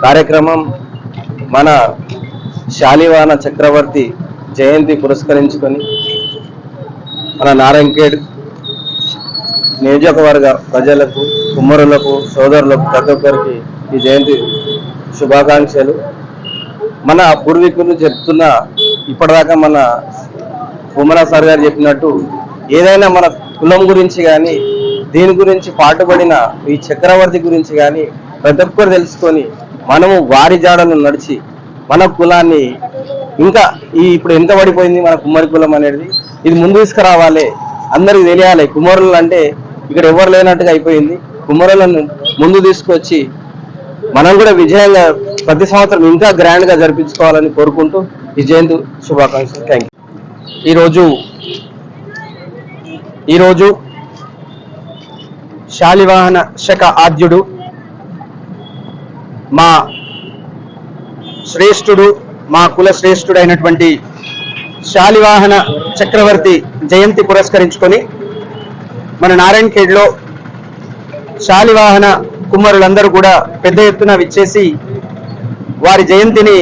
కార్యక్రమం మన శాలివాహన చక్రవర్తి జయంతి పురస్కరించుకొని మన నారాయణఖేడ్ నియోజకవర్గ ప్రజలకు, కుమ్మరులకు, సోదరులకు ప్రతి ఒక్కరికి ఈ జయంతి శుభాకాంక్షలు. మన పూర్వీకులు చెప్తున్న ఇప్పటిదాకా మన ఉమ్మన సార్ గారు చెప్పినట్టు ఏదైనా మన కులం గురించి కానీ దీని గురించి పాటుపడిన ఈ చక్రవర్తి గురించి కానీ ప్రతి ఒక్కరు తెలుసుకొని మనము వారి జాడలు నడిచి మన కులాన్ని ఇంకా ఇప్పుడు ఎంత పడిపోయింది మన కుమ్మరి కులం అనేది ఇది ముందు తీసుకురావాలి, అందరికి తెలియాలి. కుమ్మరులు అంటే ఇక్కడ ఎవరు లేనట్టుగా అయిపోయింది. కుమ్మరులను ముందు తీసుకొచ్చి మనం కూడా విజయంగా ప్రతి సంవత్సరం ఇంకా గ్రాండ్ గా జరిపించుకోవాలని కోరుకుంటూ ఈ జయంతి శుభాకాంక్షలు. Thank you. ఈరోజు శాలివాహన శక ఆద్యుడు మా శ్రేష్ఠుడు, మా కుల శ్రేష్ఠుడైనటువంటి శాలివాహన చక్రవర్తి జయంతి పురస్కరించుకొని మన నారాయణఖేడ్లో శాలివాహన కుమ్మరులందరూ కూడా పెద్ద ఎత్తున విచ్చేసి వారి జయంతిని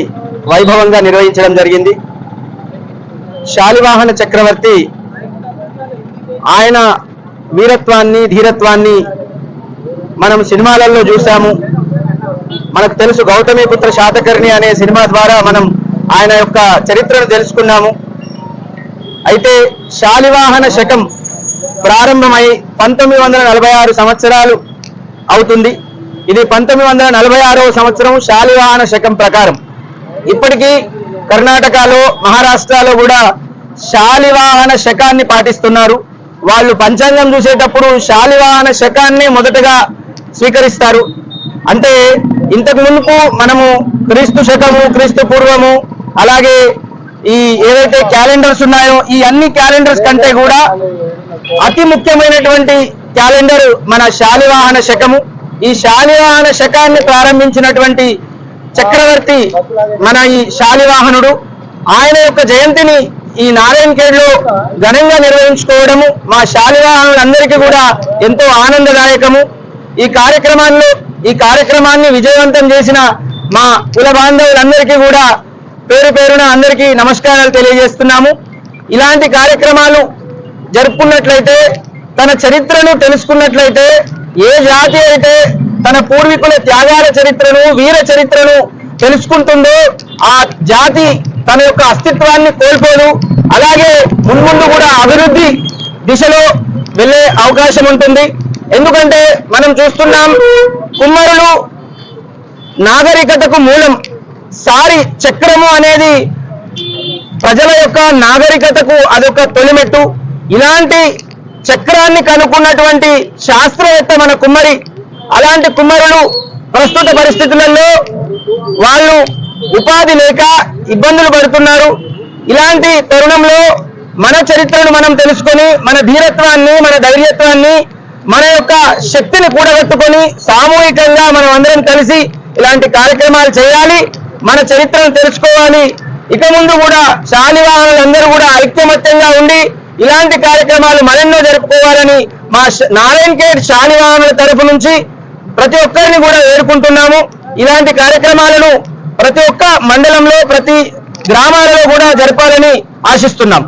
వైభవంగా నిర్వహించడం జరిగింది. శాలివాహన చక్రవర్తి ఆయన వీరత్వాన్ని, ధీరత్వాన్ని మనం సినిమాలలో చూసాము. మనకు తెలుసు, గౌతమిపుత్ర శాతకర్ణి అనే సినిమా ద్వారా మనం ఆయన యొక్క చరిత్రను తెలుసుకున్నాము. అయితే శాలివాహన శకం ప్రారంభమై 1946 సంవత్సరాలు అవుతుంది. ఇది 1946వ సంవత్సరం శాలివాహన శకం ప్రకారం. ఇప్పటికీ కర్ణాటకలో, మహారాష్ట్రలో కూడా శాలివాహన శకాన్ని పాటిస్తున్నారు. వాళ్ళు పంచాంగం చూసేటప్పుడు శాలివాహన శకాన్ని మొదటగా స్వీకరిస్తారు. అంటే ఇంతకు మునుపు మనము క్రీస్తు శకము, క్రీస్తు పూర్వము, అలాగే ఈ ఏవైతే క్యాలెండర్స్ ఉన్నాయో ఈ అన్ని క్యాలెండర్స్ కంటే కూడా అతి ముఖ్యమైనటువంటి క్యాలెండర్ మన శాలివాహన శకము. ఈ శాలివాహన శకాన్ని ప్రారంభించినటువంటి చక్రవర్తి మన ఈ శాలివాహనుడు. ఆయన యొక్క జయంతిని ఈ నారాయణఖేడ్లో ఘనంగా నిర్వహించుకోవడము మా శాలివాహనులందరికీ కూడా ఎంతో ఆనందదాయకము. ఈ కార్యక్రమాన్ని విజయవంతం చేసిన మా కుల బాంధవులందరికీ కూడా పేరు పేరున అందరికీ నమస్కారాలు తెలియజేస్తున్నాము. ఇలాంటి కార్యక్రమాలు జరుపుకున్నట్లయితే, తన చరిత్రను తెలుసుకున్నట్లయితే, ఏ జాతి అయితే తన పూర్వీకుల త్యాగాల చరిత్రను, వీర చరిత్రను తెలుసుకుంటుందో ఆ జాతి తన యొక్క అస్తిత్వాన్ని కోల్పోదు. అలాగే మున్ముందు కూడా అభివృద్ధి దిశలో వెళ్ళే అవకాశం ఉంటుంది. ఎందుకంటే మనం చూస్తున్నాం, కుమ్మరులు నాగరికతకు మూలం. సారి చక్రము అనేది ప్రజల యొక్క నాగరికతకు అదొక తొలిమెట్టు. ఇలాంటి చక్రాన్ని కనుక్కున్నటువంటి శాస్త్రవేత్త మన కుమ్మరి. అలాంటి కుమ్మరులు ప్రస్తుత పరిస్థితులలో వాళ్ళు ఉపాధి లేక ఇబ్బందులు పడుతున్నారు. ఇలాంటి తరుణంలో మన చరిత్రను మనం తెలుసుకొని, మన ధీరత్వాన్ని, మన ధైర్యత్వాన్ని, మన యొక్క శక్తిని కూడగట్టుకొని సామూహికంగా మనం అందరం కలిసి ఇలాంటి కార్యక్రమాలు చేయాలి. మన చరిత్రను తెలుసుకోవాలి. ఇక ముందు కూడా శాలివాహనులందరూ కూడా ఐక్యమత్యంగా ఉండి ఇలాంటి కార్యక్రమాలు మరెన్నో జరుపుకోవాలని మా నారాయణఖేడ్ శాలివాహనుల తరపు నుంచి ప్రతి ఒక్కరిని కూడా వేడుకుంటున్నాము. ఇలాంటి కార్యక్రమాలను ప్రతి ఒక్క మండలంలో, ప్రతి గ్రామాలలో కూడా జరపాలని ఆశిస్తున్నాం.